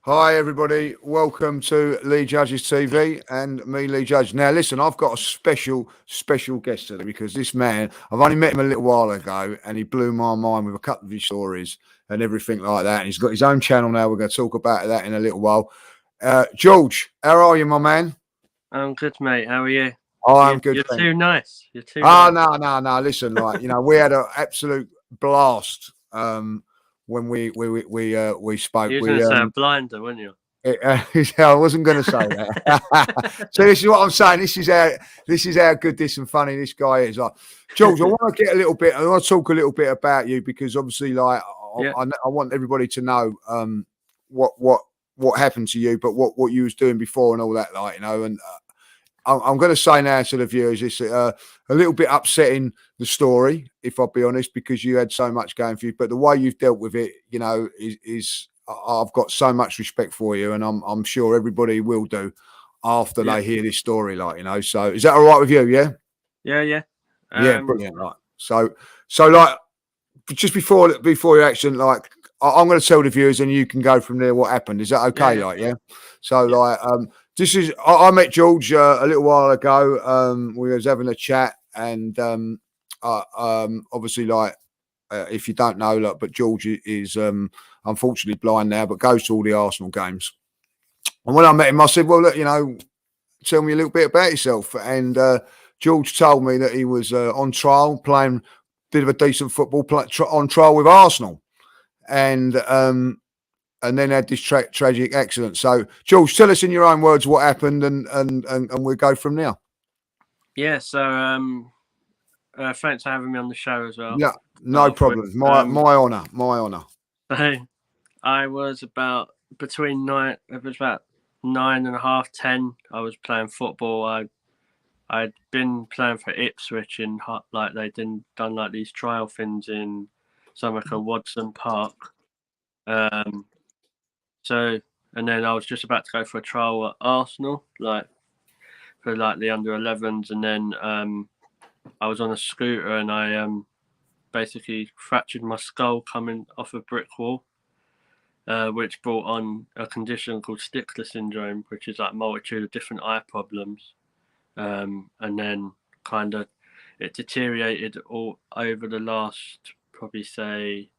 Hi, everybody. Welcome to Lee Judge's TV and me, Lee Judge. Now, listen, I've got a special guest today because this man, I've only met him a little while ago and he blew my mind with a couple of his stories and everything like that. And he's got his own channel now. We're going to talk about that in a little while. George, how are you, my man? I'm good, mate. How are you? I'm good. You're too nice. You're too nice. No. Listen, we had an absolute blast when we spoke. You were going to say a blinder, weren't you? I wasn't going to say that. So this is what I'm saying. This is how good this and funny this guy is. Like, George, I want to get a little bit. I want to talk a little bit about you because obviously, I want everybody to know what happened to you, but what you was doing before and all that, And I'm going to say now to the viewers, it's a little bit upsetting, the story, if I'll be honest, because you had so much going for you. But the way you've dealt with it, is I've got so much respect for you, and I'm sure everybody will do after they hear this story, So is that all right with you? Yeah. Yeah. Yeah, brilliant. Right. So just before your action, I'm going to tell the viewers, and you can go from there. What happened? Is that okay? Yeah. So this is I met George a little while ago. We was having a chat, and obviously, if you don't know, but George is unfortunately blind now, but goes to all the Arsenal games. And when I met him, I said, "Well, look, tell me a little bit about yourself." And George told me that he was on trial, playing a bit of a decent football, on trial with Arsenal, and then had this tragic accident. So, George, tell us in your own words what happened, and we'll go from there. Yeah. So, thanks for having me on the show as well. Yeah, no problem. My honour. So, I was about between 9:30, 10. I was playing football. I'd been playing for Ipswich in they'd done these trial things in somewhere called Watson Park. So, and then I was just about to go for a trial at Arsenal, for the under 11s, and then I was on a scooter and I basically fractured my skull coming off a brick wall, which brought on a condition called Stickler syndrome, which is a multitude of different eye problems, and then kind of it deteriorated all over the last probably say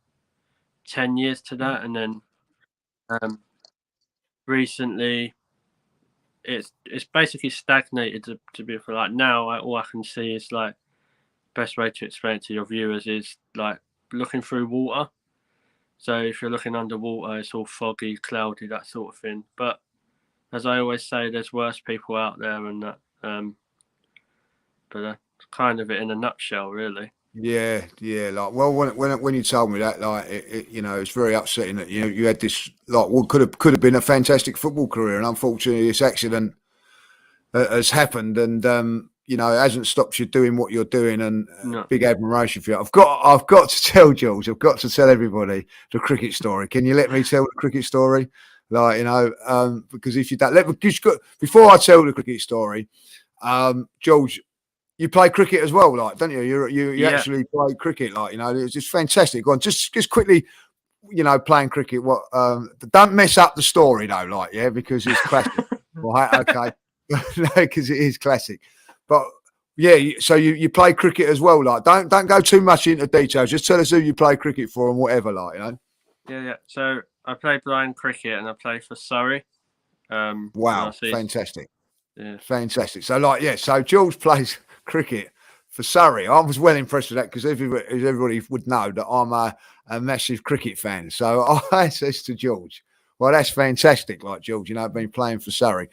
10 years to that, and then recently it's basically stagnated to be for now. All I can see is best way to explain it to your viewers is looking through water. So if you're looking underwater, it's all foggy, cloudy, that sort of thing. But as I always say, there's worse people out there, and that. But that's kind of it in a nutshell, really. Yeah. When you told me that, it's very upsetting that you had this what could have been a fantastic football career, and unfortunately this accident has happened, and it hasn't stopped you doing what you're doing, and big admiration for you. I've got to tell George, I've got to tell everybody the cricket story. Can you let me tell the cricket story? Because if you don't, before I tell the cricket story, George, you play cricket as well, don't you? You actually play cricket, it's just fantastic. Go on, just quickly, playing cricket. What? Don't mess up the story though, because it's classic. Right? Okay, because it is classic. But so you play cricket as well, don't go too much into details. Just tell us who you play cricket for and whatever, Yeah. So I play blind cricket and I play for Surrey. Wow, fantastic. Yeah. Fantastic. So so George plays cricket for Surrey. I was well impressed with that because everybody would know that I'm a massive cricket fan. So I says to George, well, that's fantastic. George, been playing for Surrey.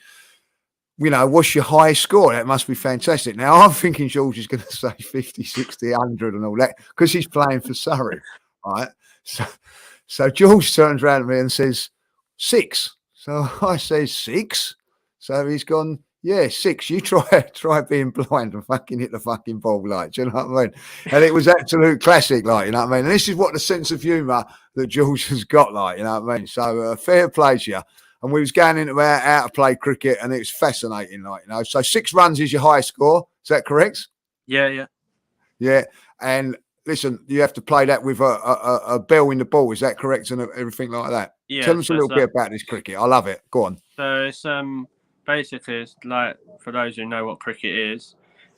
What's your highest score? That must be fantastic. Now I'm thinking George is going to say 50, 60, 100 and all that because he's playing for Surrey. Right. So George turns around to me and says 6. So I say 6. So he's gone, yeah, 6. You try being blind and fucking hit the fucking ball, do you know what I mean? And it was absolute classic, you know what I mean? And this is what the sense of humour that George has got, you know what I mean? So fair play to you. And we was going into how to play cricket, and it was fascinating, So 6 runs is your highest score. Is that correct? Yeah. Yeah. And listen, you have to play that with a bell in the ball. Is that correct? And everything like that? Yeah, Tell us a so it's little bit like, about this cricket. I love it. Go on. so it's basically it's like, for those who know what cricket is,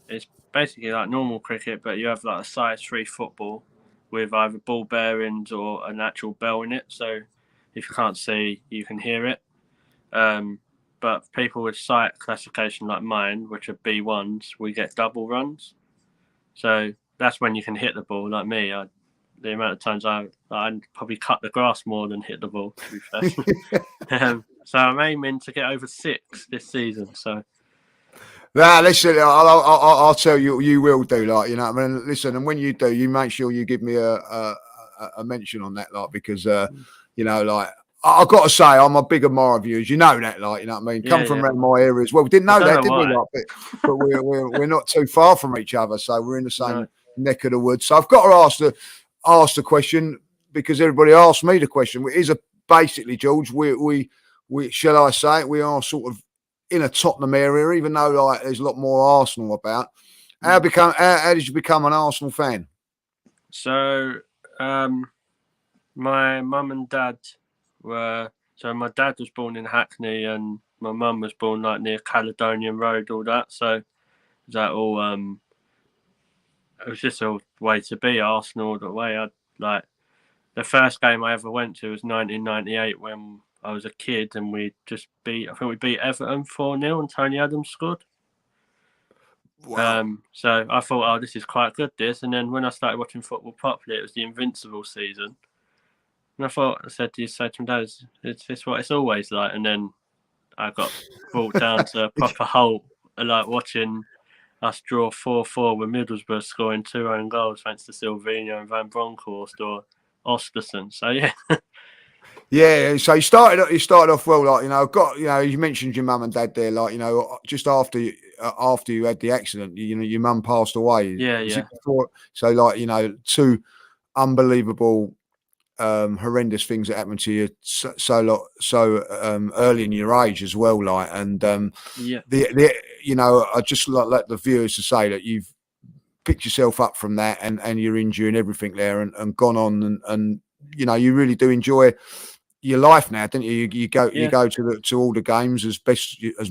it's basically like normal cricket, but you have like a size 3 football with either ball bearings or an actual bell in it. So if you can't see, you can hear it. Um, but people with sight classification like mine, which are B1s, we get double runs. So that's when you can hit the ball. Like me, the amount of times I probably cut the grass more than hit the ball. To be fair, so I'm aiming to get over 6 this season. So Nah, listen, I'll tell you, you will do, like, you know what I mean? Listen, and when you do, you make sure you give me a mention on that, like, because, you know, like, I've got to say, I'm a big admirer of you, as you know that, like, you know what I mean? Come from yeah, around my area as well. We didn't I know don't that, know did we? why. Like, but we're not too far from each other, so we're in the same No. neck of the woods. So I've got to ask the question, because everybody asked me the question. It is basically, George, we shall I say it, we are sort of in a Tottenham area, even though like there's a lot more Arsenal about. How did you become an Arsenal fan? So my mum and dad were. So my dad was born in Hackney, and my mum was born like near Caledonian Road, all that. So that all it was just a way to be Arsenal the way. I like the first game I ever went to was 1998 when I was a kid, and we just beat. I think we beat Everton 4-0, and Tony Adams scored. Wow. So I thought, oh, this is quite good, this. And then when I started watching football properly, it was the Invincible season. And I said to my dad, it's what it's always like. And then I got brought down to a proper halt, like watching us draw 4-4 with Middlesbrough scoring 2 own goals thanks to Silvino and Van Bronckhorst or Osterson. So, yeah. Yeah, so you started off well, like, you know. Got, you know, you mentioned your mum and dad there, like, you know, just after you had the accident, you know, your mum passed away. Yeah, Was yeah. it before? So, like, you know, two unbelievable, horrendous things that happened to you so early in your age as well, like, and Yeah. the you know, I just let the viewers to say that you've picked yourself up from that and your injury and everything there, and gone on, and you know, you really do enjoy your life now, don't you? You go Yeah. to all the games as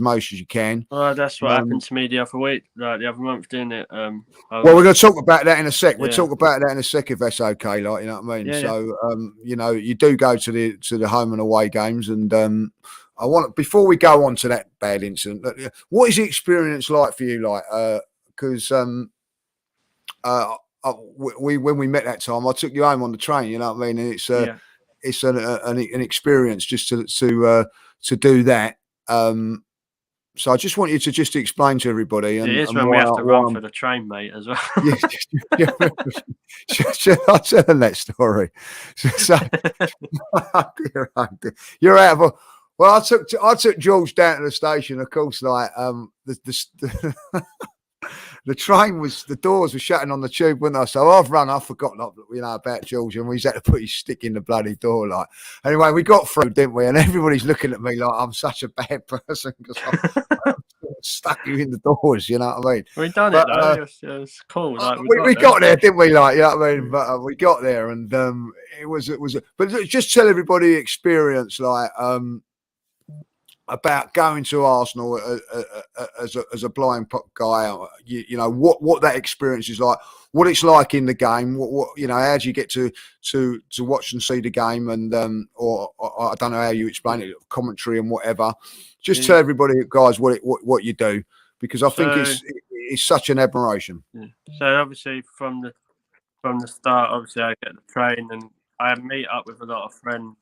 most as you can. Well, that's what happened to me the other week, like the other month, didn't it? Well, we're going to talk about that in a sec. We'll Yeah. talk about that in a sec if that's okay. Like, you know what I mean? Yeah, yeah. So, you know, you do go to the home and away games, and I want, before we go on to that bad incident, what is the experience like for you? Like, because when we met that time, I took you home on the train. You know what I mean? And Yeah. it's an experience just to do that. So I just want you to just explain to everybody It and is when we why, have to run for the train, mate, as well. yeah, I'll tell them that story. So you're out of a, well, I took George down to the station, of course, like the train was, the doors were shutting on the tube, weren't they? So I've forgotten, you know, about George, and we had to put his stick in the bloody door. Like, anyway, we got through, didn't we? And everybody's looking at me like I'm such a bad person because I'm stuck you in the doors. You know what I mean? We done it though. It was cool. Like we got there, didn't we? Like, you know what I mean? But we got there, and it was. But just tell everybody the experience, like about going to Arsenal as a blind guy. You know what that experience is like, what it's like in the game. What you know? How do you get to watch and see the game, and or I don't know how you explain it, commentary and whatever. Just tell everybody, guys, what you do, because I think it's such an admiration. Yeah. So obviously from the start, obviously I get the train and I meet up with a lot of friends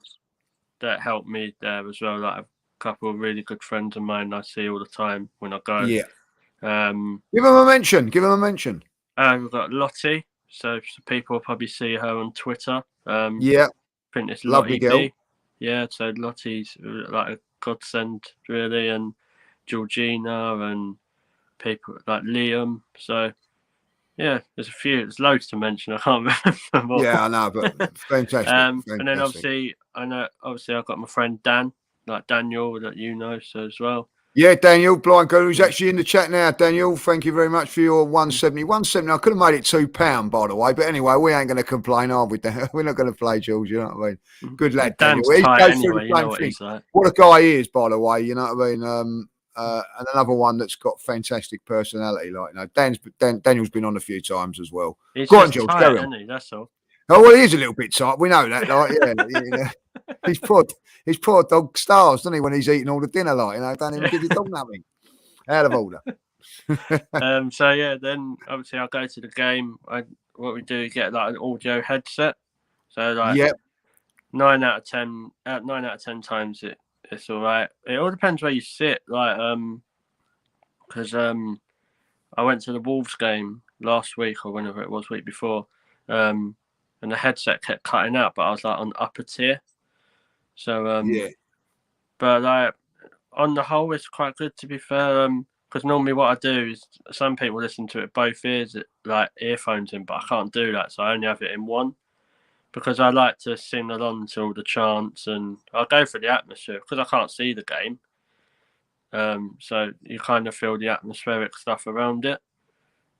that help me there as well. Like a couple of really good friends of mine I see all the time when I go. Yeah. Give them a mention. We've got Lottie, so people will probably see her on Twitter. Yeah. I think it's Lovely Lottie girl. B. Yeah, so Lottie's like a godsend really, and Georgina and people like Liam. So yeah, there's loads to mention. I can't remember them all. Yeah, I know, but fantastic. And then obviously I've got my friend Dan, like Daniel, that you know, so as well. Yeah, Daniel, Blind Girl, who's actually in the chat now. Daniel, thank you very much for your 170. 170, I could have made it £2, by the way. But anyway, we ain't going to complain, are we? We're not going to play, Jules, you know what I mean? Good lad, Dan's Daniel. He tight goes through anyway, the you know same what thing. he's like. What a guy he is, by the way, you know what I mean? And another one that's got fantastic personality, like, you know, Daniel's been on a few times as well. He's Go on, just Jules, tight, carry on. isn't he? That's all. Oh, well, he is a little bit tight. We know that, like, yeah. His poor dog starves, doesn't he, when he's eating all the dinner, like, you know, don't even give your dog nothing. Out of order. So yeah, then obviously I'll go to the game. What we do is get like an audio headset. So like 9 out of 10 times it's all right. It all depends where you sit. Like because I went to the Wolves game last week or whenever it was, week before, and the headset kept cutting out, but I was like on upper tier. So but like on the whole, it's quite good, to be fair. Because normally what I do is some people listen to it both ears, like earphones in, but I can't do that, so I only have it in one. Because I like to sing along to all the chants, and I'll go for the atmosphere because I can't see the game. So you kind of feel the atmospheric stuff around it.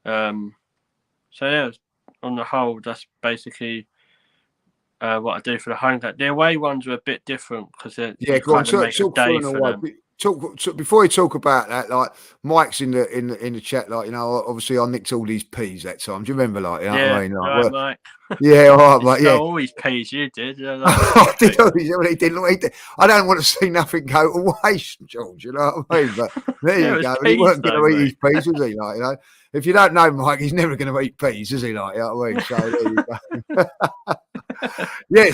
So yeah, on the whole, that's basically what I do for the home game. The away ones are a bit different because yeah, go on. make a day for them. Before you talk about that, like Mike's in the chat, like, you know, obviously I nicked all these peas that time. Do you remember, like, you know what I mean? Like, right, Mike. Yeah, all right, mate. Yeah, all his peas you did. I did. He didn't. I don't want to see nothing go to waste, George. You know what I mean? But there you go. He wasn't going to eat his peas, was he? Like, you know, if you don't know Mike, he's never going to eat peas, is he? Like, you know what I mean? So there you go. Yeah.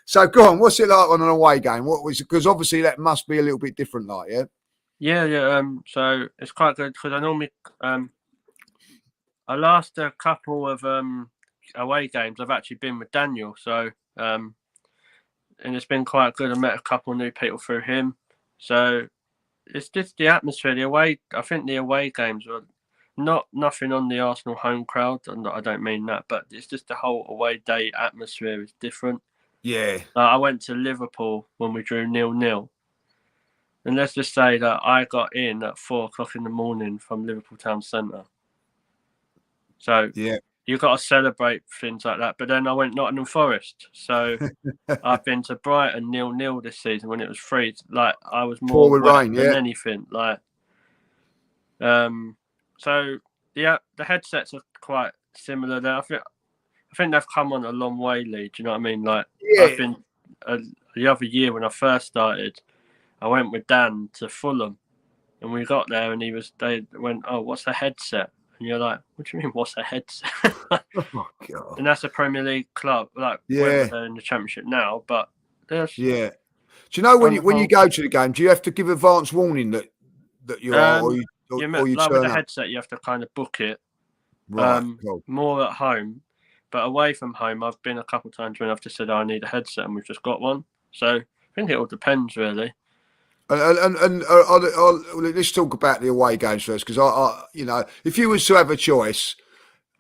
So go on. What's it like on an away game? What was, because obviously that must be a little bit different, like, yeah. Yeah. So it's quite good because I normally I last a couple of away games I've actually been with Daniel, so and it's been quite good. I met a couple of new people through him, so it's just the atmosphere. The away, I think the away games were nothing on the Arsenal home crowd, and I don't mean that, but it's just the whole away day atmosphere is different. Yeah. I went to Liverpool when we drew 0-0, and let's just say that I got in at 4:00 in the morning from Liverpool Town Centre. So yeah, you've got to celebrate things like that. But then I went Nottingham Forest, so I've been to Brighton 0-0 this season when it was free. Like I was more wet than anything. Like, so yeah, the headsets are quite similar there. I think they've come on a long way, Lee. Do you know what I mean? Like, I've been the other year when I first started, I went with Dan to Fulham, and we got there, and they went, "Oh, what's a headset?" And you're like, "What do you mean, what's a headset?" Oh, God. And that's a Premier League club, like whether they're in the Championship now, but yeah. Do you know when you go to the game, do you have to give advance warning that you are, or you like turn with the up? headset, you have to kind of book it. Right. Cool. More at home, but away from home, I've been a couple of times when I've just said, "I need a headset," and we've just got one. So I think it all depends, really. And let's talk about the away games first, because I you know, if you was to have a choice,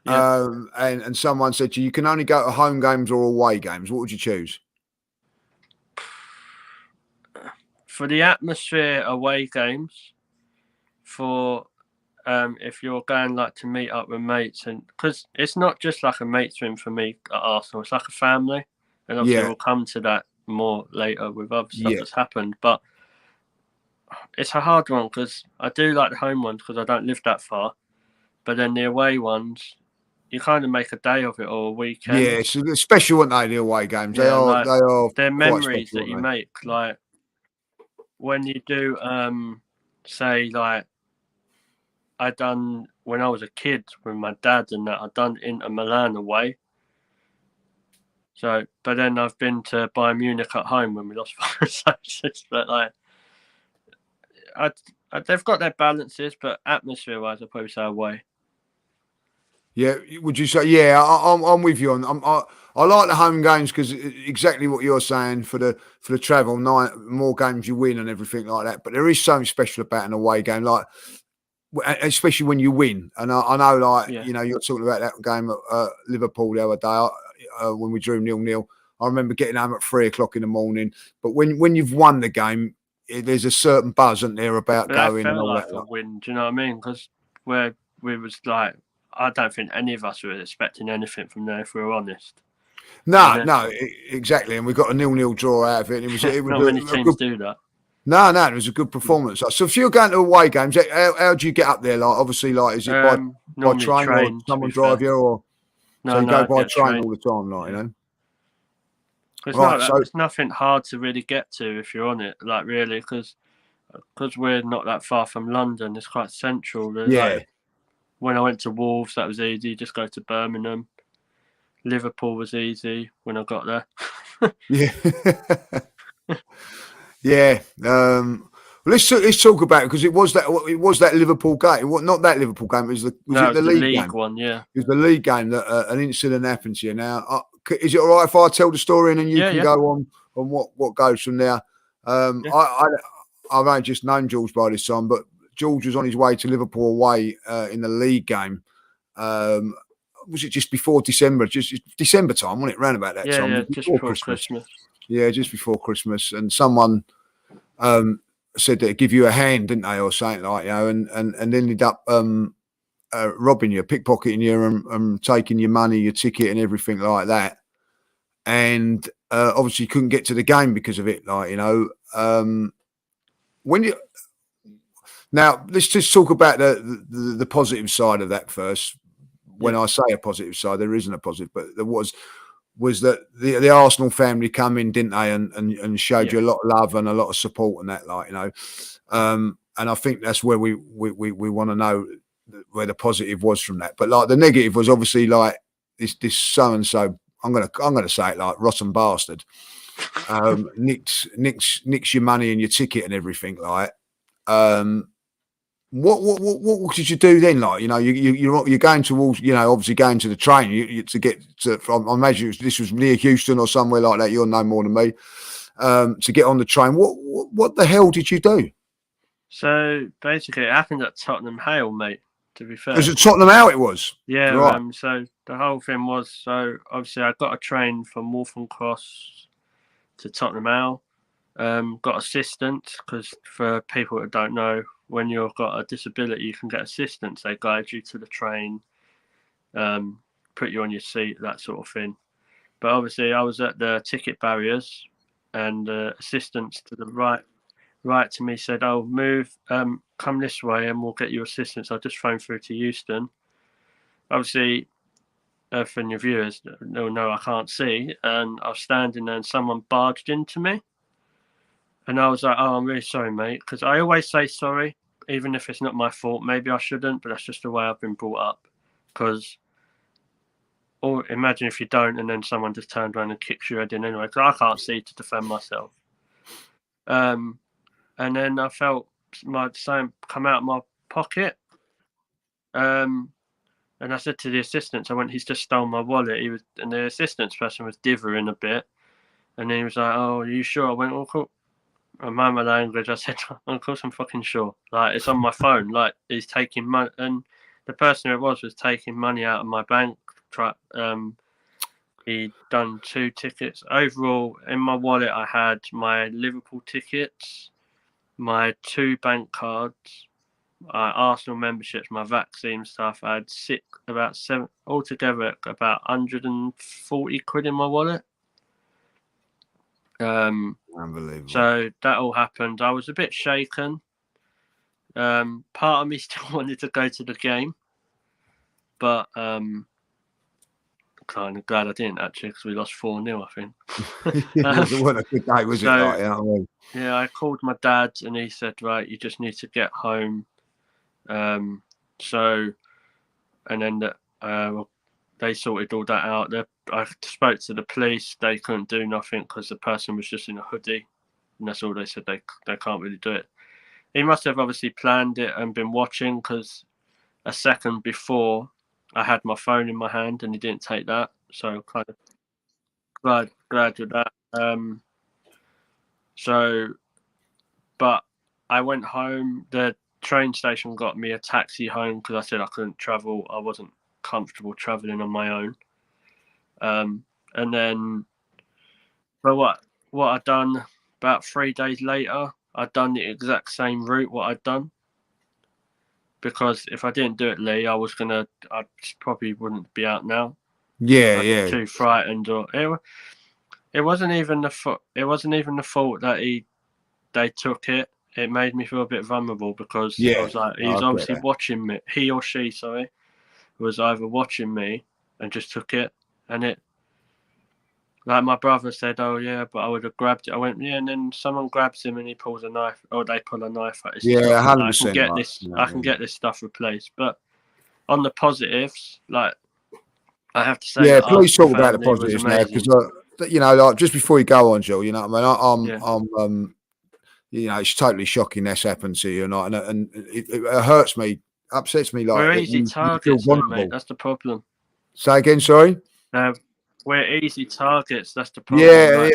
and someone said to you, you can only go to home games or away games, what would you choose? For the atmosphere, away games. For if you're going like to meet up with mates, and because it's not just like a mates room for me at Arsenal, it's like a family, and obviously we'll come to that more later with other stuff that's happened. But it's a hard one because I do like the home ones because I don't live that far, but then the away ones, you kind of make a day of it or a weekend. Yeah, so they're special, aren't they? The away games, they are. They're memories that you make, like when you do, say, like I done when I was a kid with my dad and that. I done Inter Milan away. So, but then I've been to Bayern Munich at home when we lost 5-6. But like, they've got their balances, but atmosphere-wise, I'd probably say away. Yeah, would you say? Yeah, I'm with you on. I like the home games because exactly what you're saying for the travel. More games you win and everything like that. But there is something special about an away game, like especially when you win. And I know, like you know, you're talking about that game at Liverpool the other day when we drew 0-0. I remember getting home at 3:00 in the morning. But when you've won the game, there's a certain buzz, isn't there, about But that going and felt all like that. a win. Do you know what I mean? Because where we was like, I don't think any of us were expecting anything from there, if we were honest. No, exactly. And we got a 0-0 draw out of it. And it was not many teams do that. No, it was a good performance. So if you're going to away games, how do you get up there? Like, obviously, like, is it by train, or someone drive you, or so you go by train all the time, like, you know? It's nothing hard to really get to if you're on it, like, really, because we're not that far from London. It's quite central. Like, when I went to Wolves, that was easy. Just go to Birmingham. Liverpool was easy when I got there. Yeah. Yeah. Well, let's talk about it, because it was that Liverpool game. Not that Liverpool game. It was the league game? One. Yeah. It was the league game that an incident happened to you. Now, is it all right if I tell the story and then you can go on what goes from there? I've only just known George by this time, but George was on his way to Liverpool away in the league game. Was it just before December? Just December time, wasn't it? Round about that time. Yeah, just before Christmas. Yeah, just before Christmas. And someone said they'd give you a hand, didn't they, or something like, you know, and ended up robbing you, pickpocketing you, and taking your money, your ticket, and everything like that. And obviously, you couldn't get to the game because of it, like, you know. Now, let's just talk about the positive side of that first. When I say a positive side, there isn't a positive, but there was that the Arsenal family come in, didn't they, and showed you a lot of love and a lot of support and that, like, you know. And I think that's where we want to know where the positive was from that. But like the negative was obviously like this so and so. I'm gonna say it, like, rotten bastard. Nicks your money and your ticket and everything, like. What did you do then? Like, you know, you're going towards, you know, obviously going to the train to get to. I imagine this was near Houston or somewhere like that. You'll know more than me. To get on the train, what the hell did you do? So basically, it happened at Tottenham Hale, mate. To be fair, was it Tottenham Hale? It was. Yeah. Right. So the whole thing was, so obviously I got a train from Waltham Cross to Tottenham Hale. Got assistance, because for people that don't know, when you've got a disability, you can get assistance. They guide you to the train, put you on your seat, that sort of thing. But obviously, I was at the ticket barriers, and the assistants to the right to me said, "Oh, move, come this way, and we'll get you assistance." I just phoned through to Houston. Obviously, for your viewers, no, I can't see, and I was standing there, and someone barged into me. And I was like, "Oh, I'm really sorry, mate," because I always say sorry, even if it's not my fault. Maybe I shouldn't, but that's just the way I've been brought up. Because, or imagine if you don't, and then someone just turned around and kicks your head in anyway, because I can't see to defend myself. And then I felt something come out of my pocket. And I said to the assistant, "He's just stolen my wallet." And the assistance person was dithering a bit, and he was like, "Oh, are you sure?" I went, "Oh, cool." I mind my language. I said, "Of course I'm fucking sure. Like, it's on my phone. Like, he's taking money." And the person it was taking money out of my bank. He'd done 2 tickets. Overall, in my wallet, I had my Liverpool tickets, my 2 bank cards, Arsenal memberships, my vaccine stuff. I had about 7 altogether, about 140 quid in my wallet. Unbelievable. So that all happened. I was a bit shaken. Part of me still wanted to go to the game, but kind of glad I didn't, actually, because we lost 4-0, I think. It wasn't a good day, was it? Like, you know what I mean? Yeah, I called my dad, and he said, "Right, you just need to get home." And then they sorted all that out. I spoke to the police. They couldn't do nothing because the person was just in a hoodie, and that's all they said. They can't really do it. He must have obviously planned it and been watching, because a second before I had my phone in my hand and he didn't take that. So kind of glad with that. But I went home. The train station got me a taxi home, because I said I couldn't travel. I wasn't comfortable traveling on my own. And then, but what I'd done, about 3 days later, I'd done the exact same route what I'd done. Because if I didn't do it, Lee, I probably wouldn't be out now. Yeah, I'd yeah. be too frightened, or it wasn't even the fault that they took it. It made me feel a bit vulnerable because I was like, he was obviously watching me. He or she, sorry, was either watching me and just took it, and it. Like my brother said, oh yeah, but I would have grabbed it. I went, yeah, and then someone grabs him and he pulls a knife, or they pull a knife out his chest. 100%. I can get this stuff replaced. But on the positives, like I have to say, yeah, please talk about the positives now, because you know, like just before you go on, Joel, you know what I mean? I'm you know, it's totally shocking that's happened to you, and it hurts me, upsets me. Like we're easy targets, though, mate. That's the problem. Say again, sorry. We're easy targets. That's the problem. Like,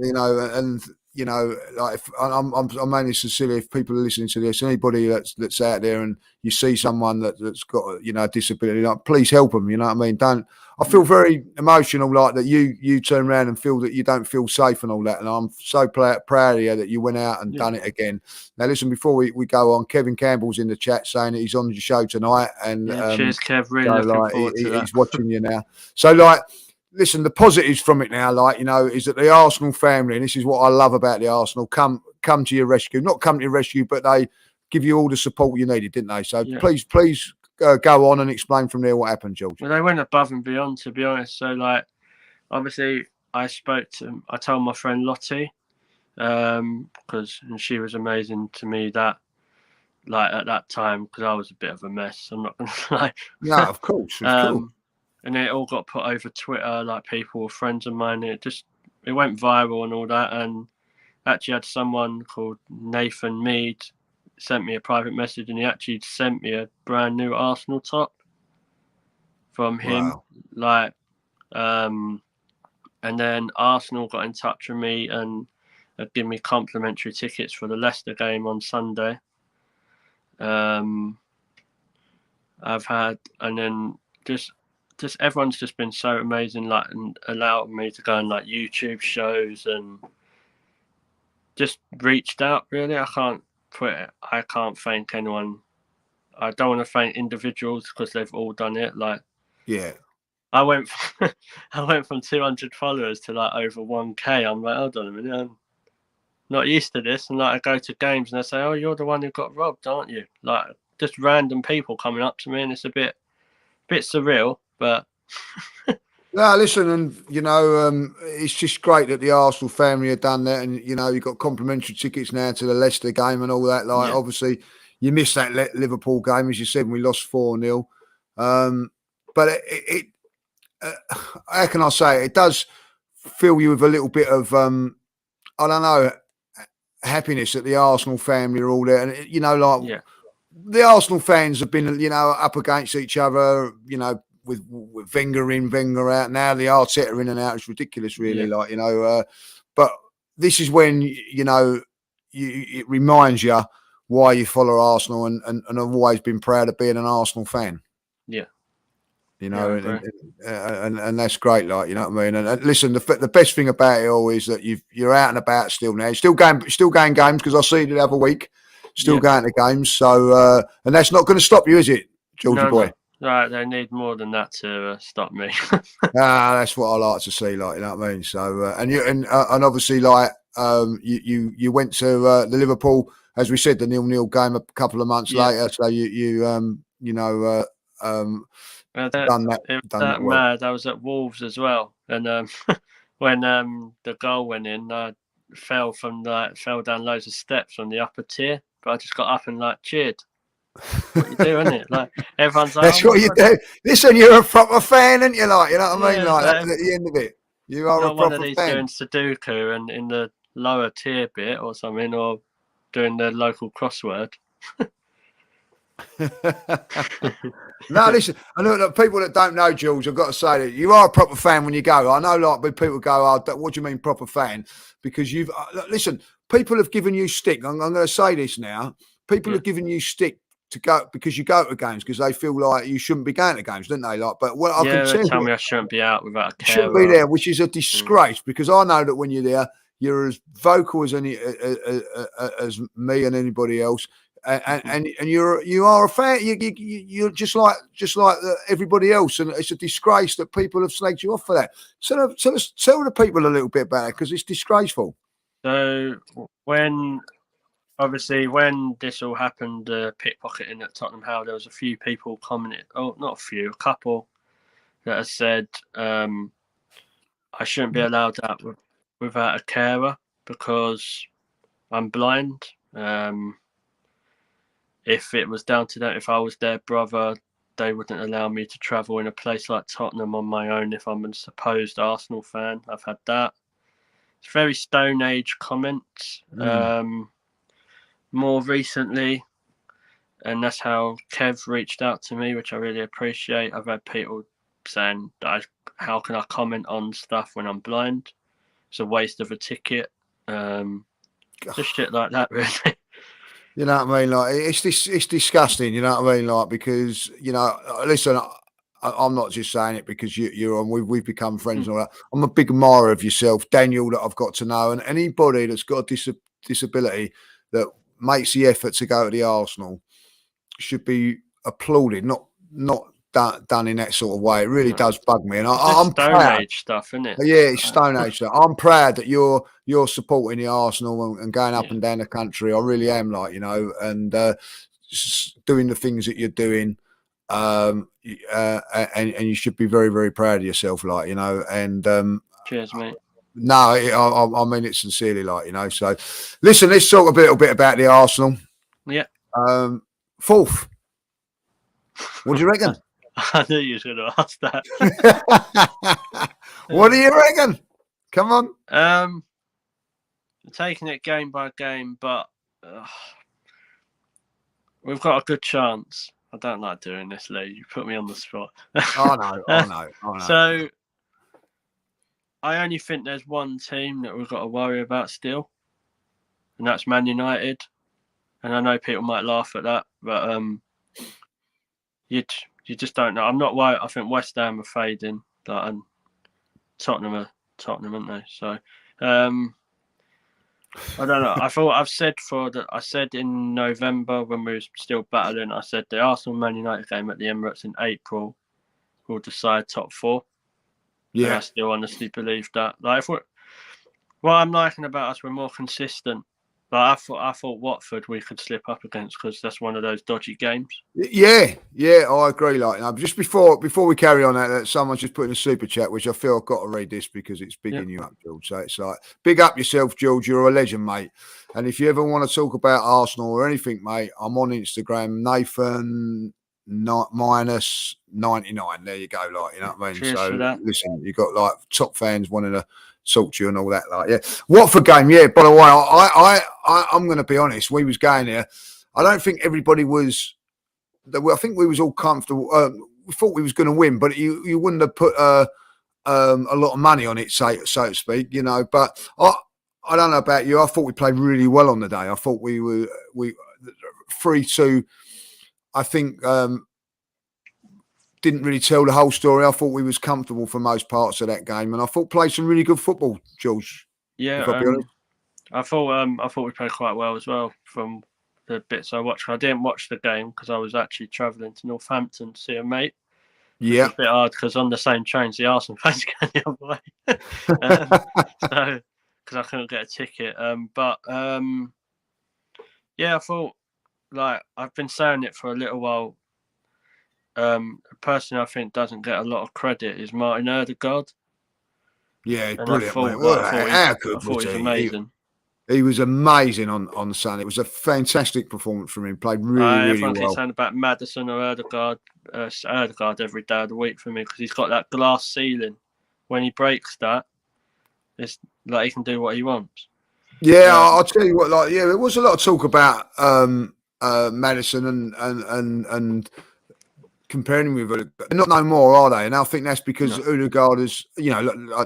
you know, and you know, like I'm mainly sincerely, if people are listening to this, anybody that's out there, and you see someone that's got, you know, a disability, like, please help them. You know what I mean? I feel very emotional, like that you turn around and feel that you don't feel safe and all that, and I'm so proud of you that you went out and done it again. Now listen, before we go on, Kevin Campbell's in the chat saying that he's on the show tonight, and cheers, Kev. Really looking forward to that. He's watching you now. So like, listen, the positives from it now, like, you know, is that the Arsenal family, and this is what I love about the Arsenal, come to your rescue. Not come to your rescue, but they give you all the support you needed, didn't they? So please go on and explain from there what happened, George. Well, they went above and beyond, to be honest. So, like, obviously, I told my friend Lottie, and she was amazing to me that, like, at that time, because I was a bit of a mess. I'm not going to lie. No, of course. Cool. And it all got put over Twitter, like people were friends of mine. It went viral and all that. And actually had someone called Nathan Mead sent me a private message, and he actually sent me a brand new Arsenal top from him. Wow. Like, and then Arsenal got in touch with me and given me complimentary tickets for the Leicester game on Sunday. And then just everyone's just been so amazing, like, and allowed me to go on like YouTube shows and just reached out. Really, I can't thank anyone. I don't want to thank individuals because they've all done it. Like, yeah, I went from 200 followers to like over 1K. I'm like, hold on a minute, I'm not used to this. And like, I go to games and they say, oh, you're the one who got robbed, aren't you? Like, just random people coming up to me, and it's a bit surreal, but. No, listen, and you know, it's just great that the Arsenal family have done that, and you know, you've got complimentary tickets now to the Leicester game and all that. Like, obviously, you missed that Liverpool game, as you said, and we lost 4-0. But how can I say? It does fill you with a little bit of, I don't know, happiness that the Arsenal family are all there, and you know, like the Arsenal fans have been, you know, up against each other, you know. With Wenger in, Wenger out. Now the Arteta in and out. It's ridiculous, really. Like, you know, but this is when, you know, it reminds you why you follow Arsenal, and I've always been proud of being an Arsenal fan. Yeah. You know, and that's great. Like, you know what I mean. And listen, the best thing about it all is that you're out and about still now. You're still going games, because I see you the other week. Still going to games. So, and that's not going to stop you, is it, Georgie boy? No. Right, they need more than that to stop me. That's what I like to see, like, you know what I mean. So, and obviously, like, you went to the Liverpool, as we said, the 0-0 game a couple of months later. So you know, done that. It was that well. Mad. I was at Wolves as well, and when the goal went in, I fell down loads of steps on the upper tier, but I just got up and like cheered. What you do, isn't it? Like, everyone's like, that's what you do. Listen, you're a proper fan, aren't you? Like, you know what I mean? Like, that's at the end of it. You are a proper fan. One of these doing Sudoku and in the lower tier bit or something, or doing the local crossword. No, listen, I know that people that don't know, Jules, I've got to say that you are a proper fan when you go. I know, like, when people go, oh, what do you mean proper fan? Because you've, listen, people have given you stick. I'm going to say this now. People have given you stick to go because you go to games, because they feel like you shouldn't be going to games, don't they? Like, but what I can tell me I shouldn't be out without a carer. Shouldn't be there, which is a disgrace, because I know that when you're there, You're as vocal as as me and anybody else. And you are a fan. You're just like everybody else, and it's a disgrace that people have slagged you off for that. Tell the people a little bit about it, because it's disgraceful. So when this all happened, pickpocketing at Tottenham Hale, there was a few people commented. Oh, not a few, a couple that have said I shouldn't be allowed out without a carer because I'm blind. If it was down to them, if I was their brother, they wouldn't allow me to travel in a place like Tottenham on my own if I'm a supposed Arsenal fan. I've had that. It's very Stone Age comments. More recently, and that's how Kev reached out to me, which I really appreciate. I've had people saying that how can I comment on stuff when I'm blind? It's a waste of a ticket. Just shit like that, really. You know what I mean? Like it's disgusting. You know what I mean? Like, because listen, I'm not just saying it because you're on. We've become friends and all that. I'm a big admirer of yourself, Daniel, that I've got to know, and anybody that's got a disability that makes the effort to go to the Arsenal should be applauded, not done in that sort of way. It really does bug me, and I'm Stone proud. Age stuff, isn't it? Yeah, it's Stone Age stuff. I'm proud that you're supporting the Arsenal and going up and down the country. I really am, and doing the things that you're doing. And you should be very, very proud of yourself, and cheers, mate. No, I mean it sincerely, So, listen, let's talk a little bit about the Arsenal. Yeah. Fourth. What do you reckon? I knew you was going to ask that. What do you reckon? Come on. I'm taking it game by game, but we've got a good chance. I don't like doing this, Lee. You put me on the spot. I know. So, I only think there's one team that we've got to worry about still, and that's Man United. And I know people might laugh at that, but you just don't know. I'm not worried. I think West Ham are fading, and Tottenham, aren't they? So, I don't know. I said in November when we were still battling, I said the Arsenal Man United game at the Emirates in April will decide top four. Yeah, and I still honestly believe that. What I'm liking about us, we're more consistent. I thought Watford we could slip up against because that's one of those dodgy games. Yeah, I agree. Just before we carry on, that someone's just put in a super chat, which I feel I've got to read this because it's bigging you up, George. So it's like, big up yourself, George. You're a legend, mate. And if you ever want to talk about Arsenal or anything, mate, I'm on Instagram, Nathan minus 99. There you go, you know what I mean. Cheers for that. Listen, you got top fans wanting to talk to you and all that, Watford game, By the way, I'm going to be honest. We was going there. I don't think everybody was. I think we was all comfortable. We thought we was going to win, but you wouldn't have put a lot of money on it, so to speak, But I don't know about you. I thought we played really well on the day. I thought we 3-2. I think. Didn't really tell the whole story. I thought we was comfortable for most parts of that game, and I thought played some really good football, George. Yeah, I thought we played quite well as well from the bits I watched. I didn't watch the game because I was actually travelling to Northampton to see a mate. Yeah, it's a bit hard because on the same trains the Arsenal fans go the other way. So because I couldn't get a ticket. I thought I've been saying it for a little while. A person I think doesn't get a lot of credit is Martin Ødegaard. Yeah, and brilliant. I thought he was amazing. He was amazing on Sunday. It was a fantastic performance from him. Played really well. Everyone keeps saying about Maddison or Ødegaard. Ødegaard every day of the week for me because he's got that glass ceiling. When he breaks that, it's like he can do what he wants. Yeah, I'll tell you what. There was a lot of talk about Maddison and comparing him with Ødegaard. They're not no more, are they? And I think that's because Ødegaard is,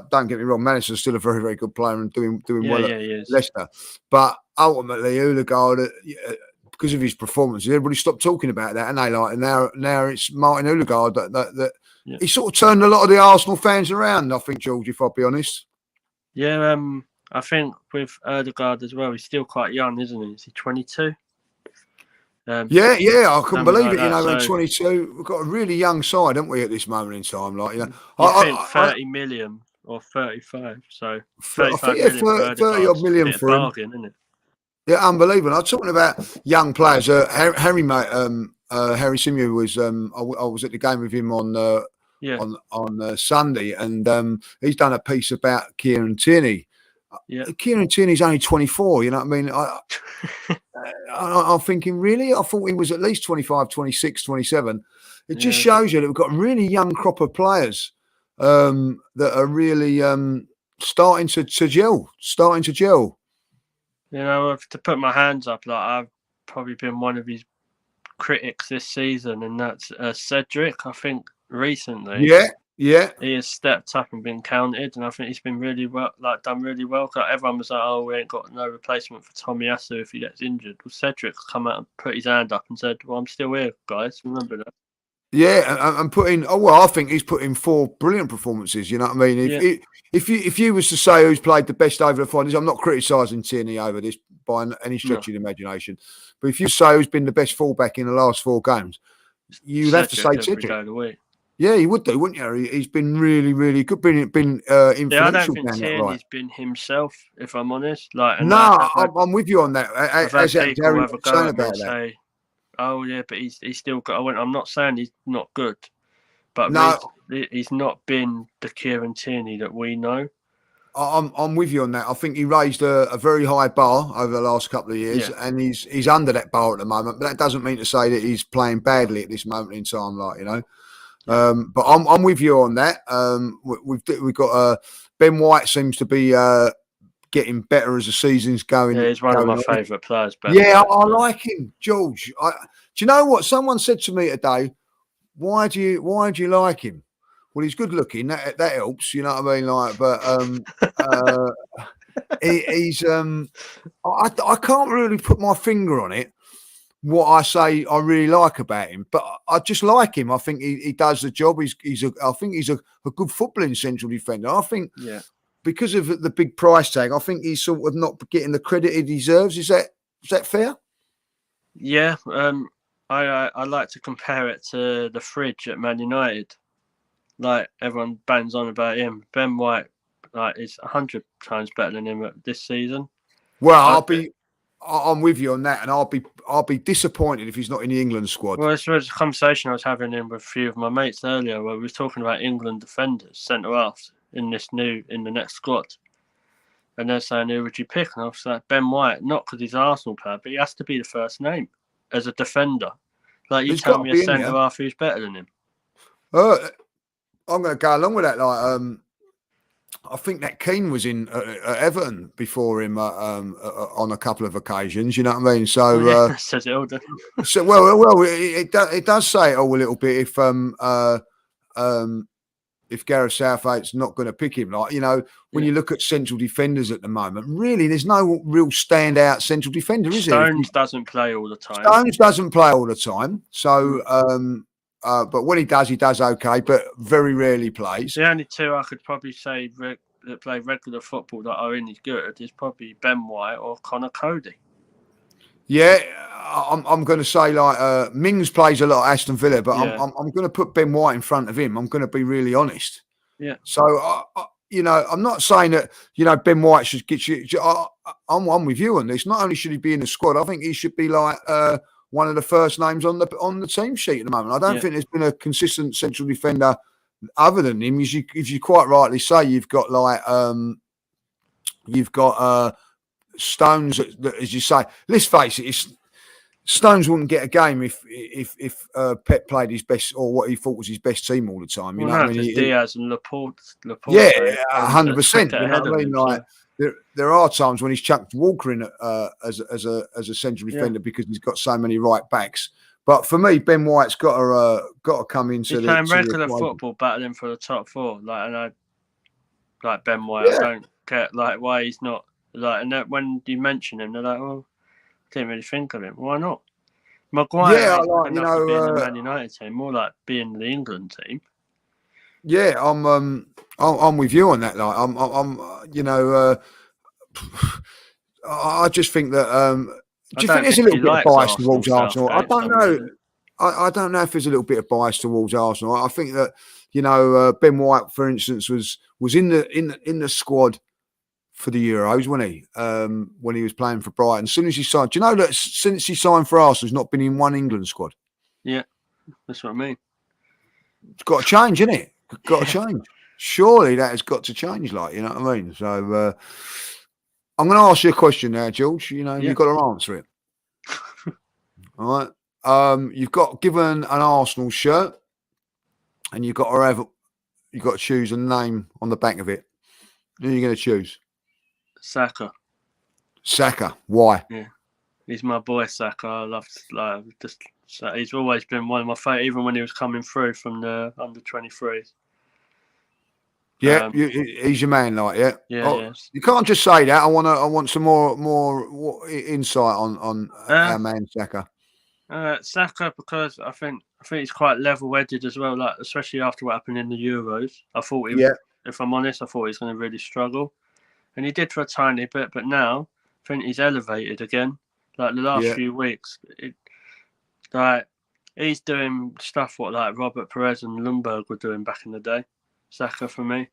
don't get me wrong, Maddison's still a very, very good player and doing well at Leicester. But ultimately, Ødegaard, because of his performances, everybody stopped talking about that, and now it's Martin Ødegaard that he sort of turned a lot of the Arsenal fans around. I think, George, if I'll be honest. Yeah, I think with Erdegaard as well, he's still quite young, isn't he? Is he 22? Yeah, I couldn't believe like it. You know, that. at 22, we've got a really young side, haven't we, at this moment in time? Like, you know, You think 30 million or 35? So I 35 think million for 30 odd Erdegaard's a million bit of for him. bargain, isn't it? Yeah, unbelievable. I'm talking about young players. Harry, mate, Harry Simeon was. I was at the game with him on Sunday, and he's done a piece about Kieran Tierney. Yeah. Kieran Tierney's only 24. You know what I mean? I'm thinking, really? I thought he was at least 25, 26, 27. It just shows you that we've got a really young crop of players that are really starting to gel. You know, to put my hands up, like I've probably been one of his critics this season, and that's Cedric. I think recently, yeah, he has stepped up and been counted, and I think he's been really well, like done really well. Like, everyone was like, "Oh, we ain't got no replacement for Tomiyasu if he gets injured." Well, Cedric's come out and put his hand up and said, "Well, I'm still here, guys. Remember that." Yeah, and put in. Oh well, I think he's put in 4 brilliant performances. You know what I mean? If you was to say who's played the best over the finals, I'm not criticising Tierney over this by any stretch of the imagination. But if you say who's been the best fullback in the last 4 games, you'd have to say Cedric. Yeah, you would do, wouldn't you? He's been really, really good. Been influential. Yeah, I don't think Tierney's been himself, if I'm honest. Like, I'm with you on that. I've had people have a go at me and say, "Oh yeah, but he's still got." I'm not saying he's not good, but he's not been the Kieran Tierney that we know. I'm with you on that. I think he raised a very high bar over the last couple of years, and he's under that bar at the moment. But that doesn't mean to say that he's playing badly at this moment in time, like, you know. But I'm with you on that. We've got Ben White seems to be getting better as the season's going. Yeah, he's one of my favourite players. Ben White. I like him, George. Do you know what? Someone said to me today, why do you like him? Well, he's good looking. That helps. You know what I mean? Like, but he's I can't really put my finger on it. What I say I really like about him, but I just like him. I think he does the job. I think he's a good footballing central defender. I think because of the big price tag, I think he's sort of not getting the credit he deserves. Is that fair? Yeah, I like to compare it to the fridge at Man United. Like, everyone bangs on about him. Ben White, like, is 100 times better than him this season. Well, I'm with you on that, and I'll be disappointed if he's not in the England squad. Well, this was a conversation I was having with a few of my mates earlier, where we were talking about England defenders, centre halves in the next squad, and they're saying, who would you pick? And I was like, Ben White, not because he's an Arsenal player, but he has to be the first name as a defender. Like, you tell me a centre half who's better than him. I'm going to go along with that. Like, I think that Keane was in Everton before him on a couple of occasions. You know what I mean? So says it all. So well, it does say it all a little bit if Gareth Southgate's not going to pick him. Like, you know, when you look at central defenders at the moment, really, there's no real standout central defender, is there? Stones doesn't play all the time. So. But when he does okay, but very rarely plays. The only 2 I could probably say that play regular football that are any good is probably Ben White or Connor Cody. Yeah, I'm going to say, like, Mings plays a lot at Aston Villa, but I'm going to put Ben White in front of him. I'm going to be really honest. Yeah. So, you know, I'm not saying that, you know, Ben White should get you. I'm with you on this. Not only should he be in the squad, I think he should be like one of the first names on the team sheet at the moment. I don't think there's been a consistent central defender other than him. As you quite rightly say, you've got like Stones, as you say. Let's face it, Stones wouldn't get a game if Pep played his best, or what he thought was his best team all the time. You know what I mean? Diaz and Laporte. Yeah, 100%. You know what I mean? Like, there are times when he's chucked Walker in as a central defender because he's got so many right backs. But for me, Ben White's got to come into he's playing regular football, battling for the top 4. Like Ben White. I don't get like why he's not like. And that when you mention him, they're like, "Oh, I didn't really think of him. Why not?" Maguire, being the Man United team, more like being the England team. Yeah, I'm with you on that. Like, I'm I just think that. I Do you think don't there's a think little he bit of likes bias Arsenal, towards Arsenal? I Southgate. don't know. I don't know if there's a little bit of bias towards Arsenal. I think that Ben White, for instance, was in the squad for the Euros, wasn't he? When he was playing for Brighton. As soon as he signed, do you know that since he signed for Arsenal, he's not been in one England squad? Yeah, that's what I mean. It's got to change, isn't it? Got to change. Surely that has got to change, like, you know what I mean? So I'm going to ask you a question now, George. You've got to answer it. All right. You've got given an Arsenal shirt, and you've got to choose a name on the back of it. Who are you going to choose? Saka. Saka. Why? Yeah, he's my boy, Saka. I love he's always been one of my favourite, even when he was coming through from the under-23s. Yeah, he's your man, like, yeah. Yes. You can't just say that. I want some more insight on our man Saka. Saka, because I think he's quite level-headed as well. Like, especially after what happened in the Euros, I thought if I'm honest, I thought he was going to really struggle, and he did for a tiny bit. But now I think he's elevated again. Like the last few weeks, he's doing stuff what like Robert Perez and Lundberg were doing back in the day. Saka for me.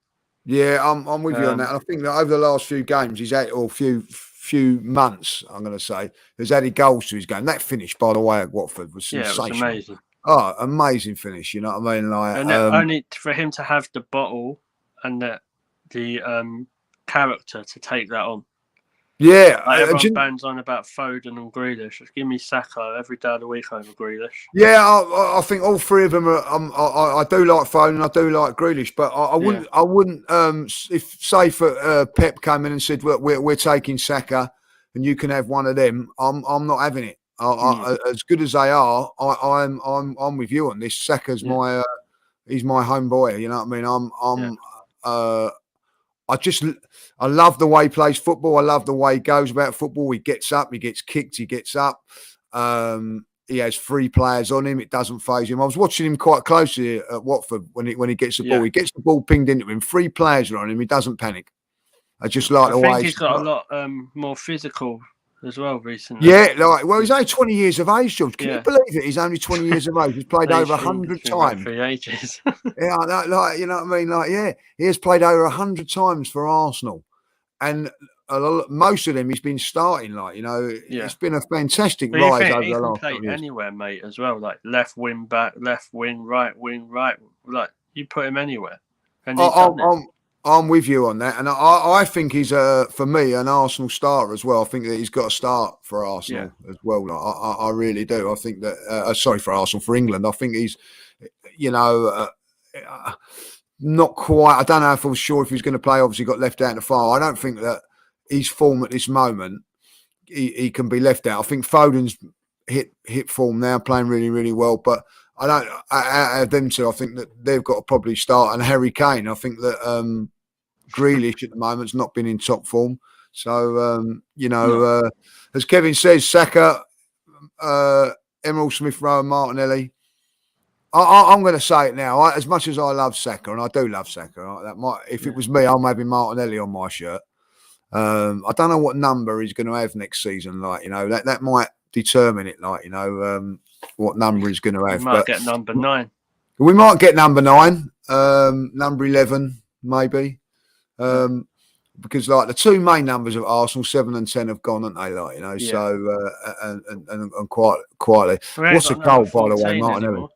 Yeah, I'm with you on that. And I think that over the last few games, he's had, or few months, I'm going to say, has added goals to his game. That finish, by the way, at Watford was sensational. Yeah, it was amazing. Oh, amazing finish. You know what I mean? Like, and only for him to have the bottle and the character to take that on. Yeah, everyone bands on about Foden and Grealish. Just give me Saka every day of the week over Grealish. Yeah, I think all three of them are. I do like Foden and I do like Grealish, but I wouldn't. If say for Pep came in and said, "Look, we're taking Saka, and you can have one of them," I'm not having it. As good as they are, I'm with you on this. Saka's my he's my homeboy. You know what I mean? I love the way he plays football. I love the way he goes about football. He gets up, he gets kicked, he gets up. He has three players on him. It doesn't faze him. I was watching him quite closely at Watford when he gets the ball. He gets the ball pinged into him. Three players are on him. He doesn't panic. I just like the way. I think he's got a lot more physical as well recently. Yeah, he's only 20 years of age, George. Can you believe it? He's only 20 years of age. He's played over 100 times. For ages. Yeah, you know what I mean? Like, yeah, he has played over 100 times for Arsenal. And most of them he's been starting, it's been a fantastic rise over the last couple of years. Anywhere, mate, as well. Like left wing back, left wing, right wing, right. Like you put him anywhere. And I'm with you on that, and I think he's for me an Arsenal starter as well. I think that he's got a start for Arsenal as well. I really do. I think that for Arsenal, for England. I think he's, not quite. I don't know if I was sure if he was going to play. Obviously, got left out in the far. I don't think that his form at this moment he can be left out. I think Foden's hit form now, playing really, really well, but. I don't. Out of them two, I think that they've got to probably start. And Harry Kane, I think that Grealish at the moment's not been in top form. So as Kevin says, Saka, Emerald Smith-Rowe, and Martinelli. I'm going to say it now. As much as I love Saka, and I do love Saka, if it was me, I'm having Martinelli on my shirt. I don't know what number he's going to have next season. That might determine it. What number he's going to have. We might get number 9. We might get number 9, number 11, maybe. Because the two main numbers of Arsenal, 7 and 10, have gone, haven't they? So and quite quietly. What's the goal, by the way, Martinelli?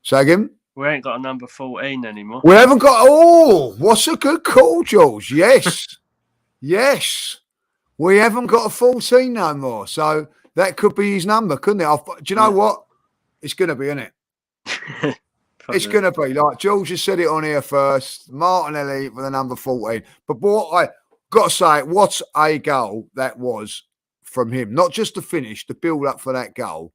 Say again? We ain't got a number 14 anymore. We haven't got. Oh, what's a good call, George? Yes, yes. We haven't got a 14 no more. So. That could be his number, couldn't it? Do you know what? It's going to be, isn't it? It's going to be. Like George has said it on here first. Martinelli for the number 14. But what I got to say, what a goal that was from him. Not just the finish, the build-up for that goal.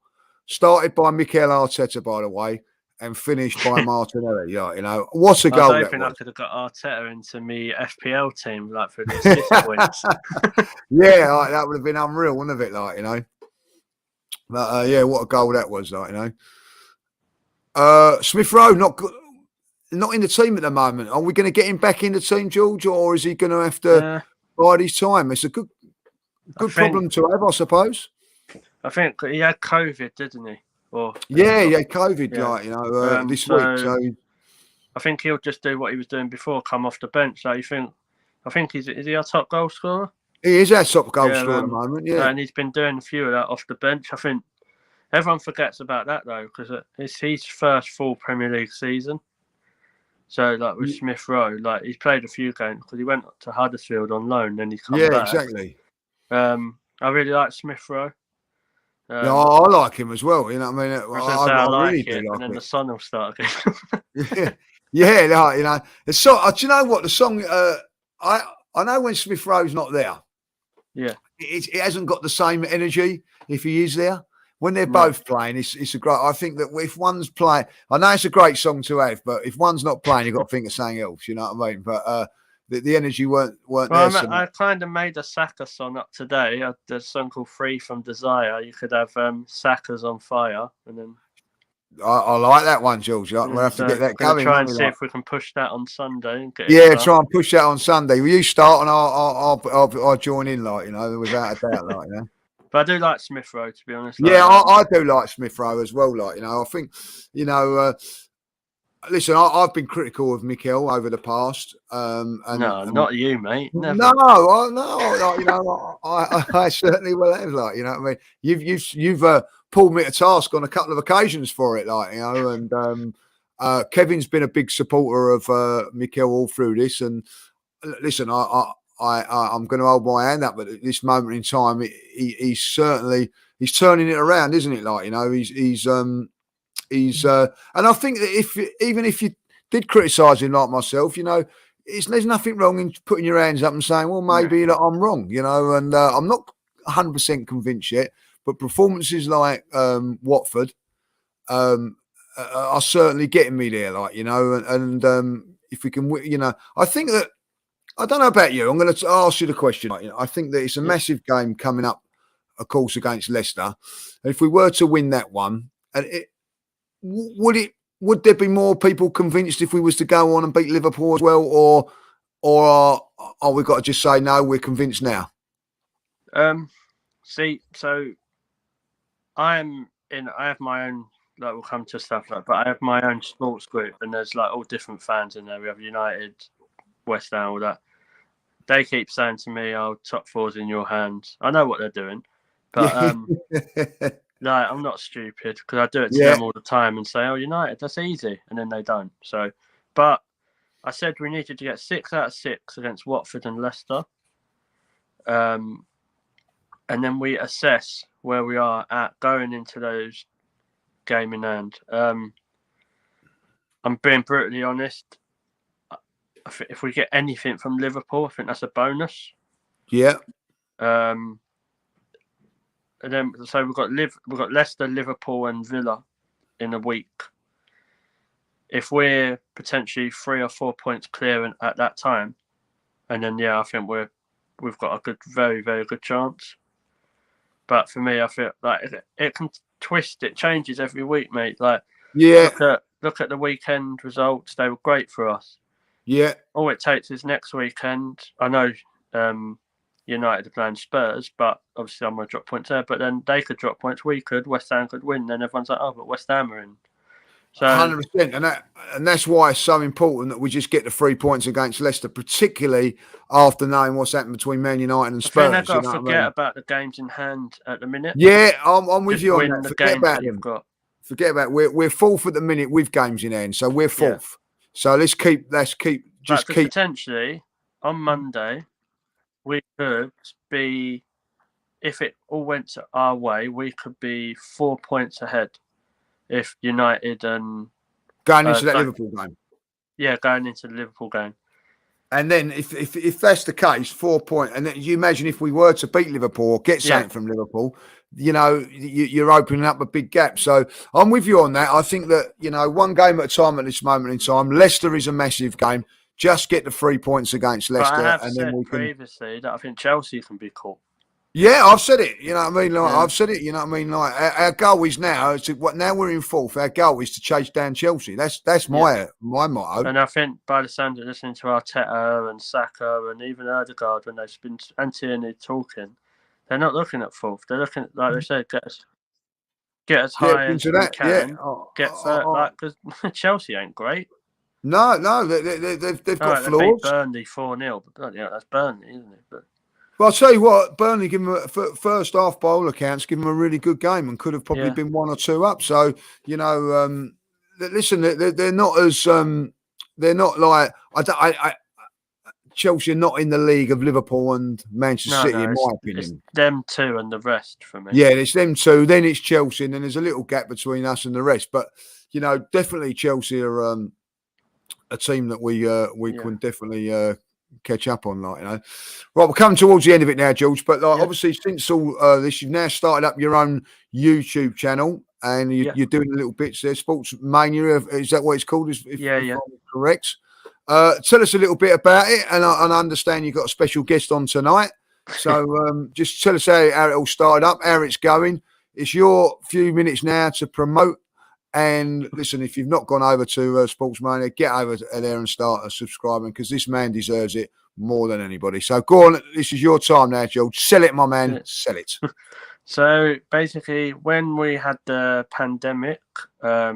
Started by Mikel Arteta, by the way, and finished by Martinelli. What a goal that was. I don't think I could have got Arteta into me FPL team, for the assist points. Yeah, that would have been unreal, wouldn't it? But what a goal that was, Smith-Rowe not in the team at the moment. Are we going to get him back in the team, George, or is he going to have to bide his time. It's a good problem to have, I suppose. I think he had COVID, didn't he? Or yeah, COVID, like this week. So I think he'll just do what he was doing before, come off the bench. So I think is he our top goal scorer? He is our top goal scorer at the moment. Yeah, and he's been doing a few of that off the bench. I think everyone forgets about that though, because it's his first full Premier League season. So, like with Smith Rowe, like he's played a few games because he went to Huddersfield on loan, then he come back. Yeah, exactly. I really like Smith Rowe. Yeah, I like him as well. You know what I mean? I really like it, and then the sun will start again. yeah, like, you know. The song, do you know what the song? I know when Smith Rowe's not there. Yeah, it hasn't got the same energy if he is there. When they're both playing, it's a great. I think that if one's playing, I know it's a great song to have, but if one's not playing, you've got to think of something else. You know what I mean? But the energy weren't there. I kind of made a Saka song up today. There's a song called "Free from Desire." You could have Saka's on fire, and then I like that one, George. We'll have to get that going. Try and see if we can push that on Sunday. And get try and push that on Sunday. Will you start and I'll join in, like, you know, without a doubt, like, you know. But I do like Smith Rowe, to be honest. Yeah, I do like Smith Rowe as well. Like, you know, I think, you know, listen, I've been critical of Mikel over the past. Not you, mate. Never. No, like, you know, I certainly will have. Like, you know what I mean? You've pulled me to task on a couple of occasions for it, like, you know, and Kevin's been a big supporter of Mikel all through this. And listen, I'm going to hold my hand up, but at this moment in time, he's turning it around, isn't it? Like, you know, and I think that even if you did criticise him like myself, you know, there's nothing wrong in putting your hands up and saying, well, maybe that I'm wrong, you know, and I'm not 100% convinced yet, but performances like Watford are certainly getting me there, like, you know, and if we can, you know, I think that, I don't know about you. I'm going to ask you the question. I think that it's a massive game coming up, of course, against Leicester. And if we were to win that one, and would there be more people convinced if we was to go on and beat Liverpool as well, or are we got to just say no? We're convinced now. See, so I have my own. Like, we'll come to stuff like, but I have my own sports group, and there's like all different fans in there. We have United, West Ham, all that. They keep saying to me, "Oh, top four's in your hands." I know what they're doing, but like, I'm not stupid, because I do it to them all the time and say, "Oh, United, that's easy," and then they don't. So, but I said we needed to get 6 out of 6 against Watford and Leicester, and then we assess where we are at going into those game in hand. I'm being brutally honest. If we get anything from Liverpool, I think that's a bonus. Yeah. And then so we've got Leicester, Liverpool, and Villa in a week. If we're potentially 3 or 4 points clear at that time, and then I think we've got a very, very good chance. But for me, I feel like it can twist. It changes every week, mate. Like, look at the weekend results. They were great for us. Yeah. All it takes is next weekend. I know United are playing Spurs, but obviously I'm going to drop points there. But then they could drop points. We could. West Ham could win. Then everyone's like, oh, but West Ham are in. So 100%, and that's why it's so important that we just get the 3 points against Leicester, particularly after knowing what's happened between Man United and Spurs. I think they've got to forget about the games in hand at the minute. Yeah, I'm with you on that. Forget about them. Forget about it. We're fourth at the minute with games in hand, so we're fourth. So let's keep. Potentially on Monday we could be, if it all went our way, we could be 4 points ahead if United and going into that Liverpool game. Yeah, going into the Liverpool game. And then if that's the case, 4 points, and then you imagine if we were to beat Liverpool or get something from Liverpool, you know, you're opening up a big gap. So I'm with you on that. I think that, you know, one game at a time at this moment in time. Leicester is a massive game. Just get the 3 points against Leicester, but I have and said then we can. Previously that I think Chelsea can be caught. Yeah, I've said it. You know what I mean? Like Yeah. I've said it. You know what I mean? Like our goal is now now we're in fourth. Our goal is to chase down Chelsea. That's Yeah. my motto. And I think by the sound of listening to Arteta and Saka and even Odegaard when they've been and Tierney talking, they're not looking at fourth. They're looking at, like they said, get as Yeah, high as into we that. Yeah. can. Get third, like because Chelsea ain't great. No, they've All got right, they beat flaws. Burnley 4-0, but bloody hell, that's Burnley, isn't it? But Well, I'll tell you what, Burnley give them first half by all accounts, give them a really good game and could have probably yeah, been 1 or 2 up. So you know, listen, they're not as they're not like Chelsea are not in the league of Liverpool and Manchester City, in it's, my it's opinion. them two and the rest for me. Yeah, it's them two. Then it's Chelsea, and then there's a little gap between us and the rest. But you know, definitely Chelsea are a team that we can definitely catch up on. Like, you know, right, we're coming towards the end of it now, George. But like, obviously, since all this, you've now started up your own YouTube channel, and you're doing little bits there. Sports Mania, is that what it's called? If I'm correct. Tell us a little bit about it, and I understand you've got a special guest on tonight. So just tell us how it all started up, how it's going. It's your few minutes now to promote. And listen, if you've not gone over to Sports Mania, get over there and start subscribing because this man deserves it more than anybody. So go on, this is your time now, George. Sell it, my man. Sell it. So basically, when we had the pandemic, a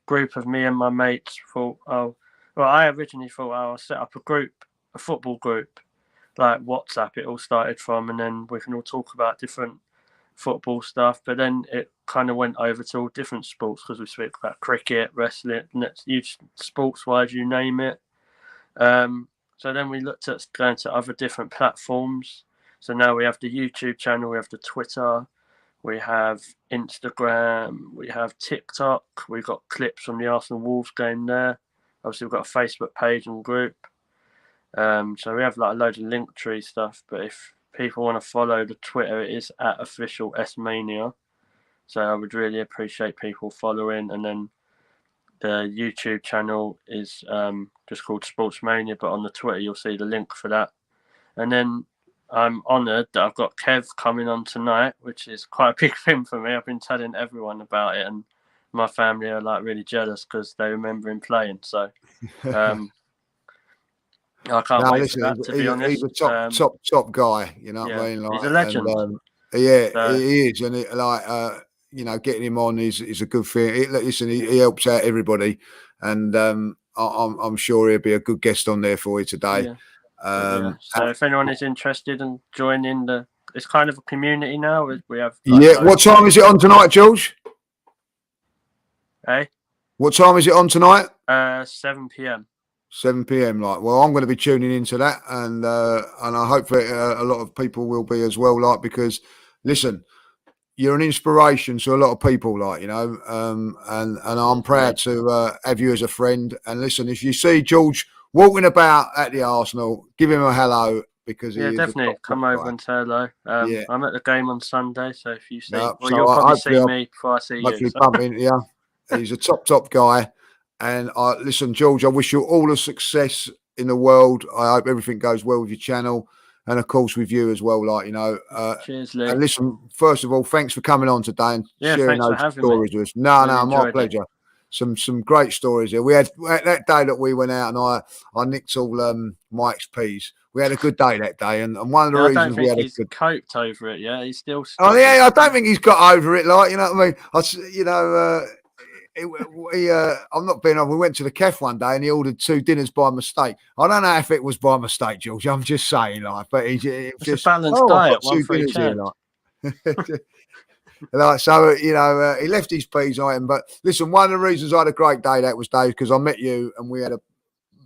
group of me and my mates thought, I originally thought I'll set up a football group, like WhatsApp. It all started from, and then we can all talk about different football stuff. But then it kind of went over to all different sports because we speak about cricket, wrestling, sports-wise, you name it. So then we looked at going to other different platforms. So now we have the YouTube channel, we have the Twitter, we have Instagram, we have TikTok. We've got clips from the Arsenal Wolves game there. Obviously, we've got a Facebook page and group. So we have like a load of Linktree stuff. But if people want to follow the Twitter, it is @official SMania. So I would really appreciate people following. And then the YouTube channel is just called Sportsmania, but on the Twitter you'll see the link for that. And then I'm honoured that I've got Kev coming on tonight, which is quite a big thing for me. I've been telling everyone about it, and my family are like really jealous because they remember him playing. So I can't wait for that. To be honest, he's a top guy. You know what I mean? Like, he's a legend. And, he is, and you know, getting him on is a good thing. Listen, he helps out everybody, and I'm sure he'll be a good guest on there for you today. So if anyone is interested in joining it's kind of a community now. We have what time is it on tonight, George? Hey, what time is it on tonight? 7 p.m. 7 p.m. Like, well, I'm going to be tuning into that, and I hope that a lot of people will be as well. Like, because listen, you're an inspiration to a lot of people, like, you know, and I'm proud to have you as a friend. And listen, if you see George walking about at the Arsenal, give him a hello because he is definitely come over and say hello. I'm at the game on Sunday, so if you see, you'll probably see me before I see you. Hopefully, bump into you. He's a top guy. And listen, George, I wish you all the success in the world. I hope everything goes well with your channel. And of course, with you as well, like, you know. Cheers, Lee. And listen, first of all, thanks for coming on today and sharing those stories with us. No, my pleasure. Some great stories here. We had that day that we went out and I nicked all Mike's peas. We had a good day that day, and one of the reasons we had he's coped over it. Yeah, he's still. Oh yeah, I don't think he's got over it. Like, you know what I mean? You know. I'm not being on. We went to the cafe one day and he ordered 2 dinners by mistake. I don't know if it was by mistake, George. I'm just saying, like, but it's just a balanced diet. One for each here, like. Like, so, you know, he left his peas on him. But listen, one of the reasons I had a great day that was, Dave, because I met you and we had a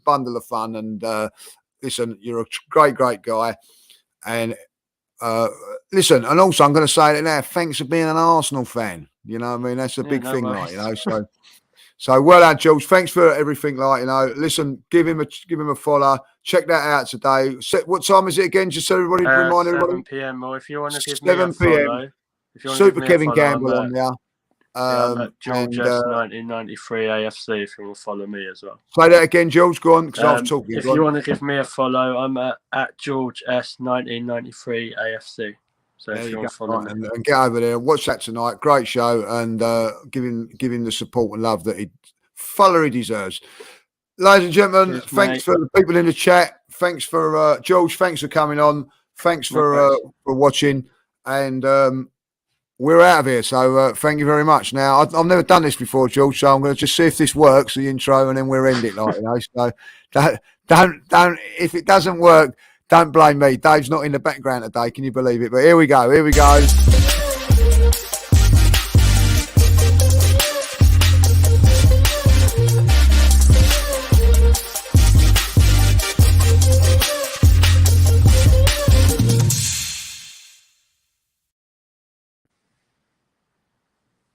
bundle of fun. And listen, you're a great guy. And listen, and also I'm going to say it now. Thanks for being an Arsenal fan. You know what I mean? That's a big thing, like, you know. So well done, George. Thanks for everything, like, you know. Listen, give him a follow. Check that out today. What time is it again? Just so everybody remind everybody. 7 p.m. Or if you want to give me a follow, Super Kevin Gamble on there. I'm at George and S 1993 AFC if you want to follow me as well. say that again, George. Go on, because I was talking. If you want to give me a follow, I'm at George S 1993 AFC. So if you want to follow me and get over there, watch that tonight. Great show, and give him the support and love that he fully deserves. Ladies and gentlemen, cheers, thanks mate. for the people in the chat. Thanks for George. Thanks for coming on. Thanks for watching, and we're out of here. So thank you very much. Now I've never done this before, George. So I'm going to just see if this works, the intro, and then we'll end it like So don't. If it doesn't work, don't blame me. Dave's not in the background today. Can you believe it? But here we go. Here we go.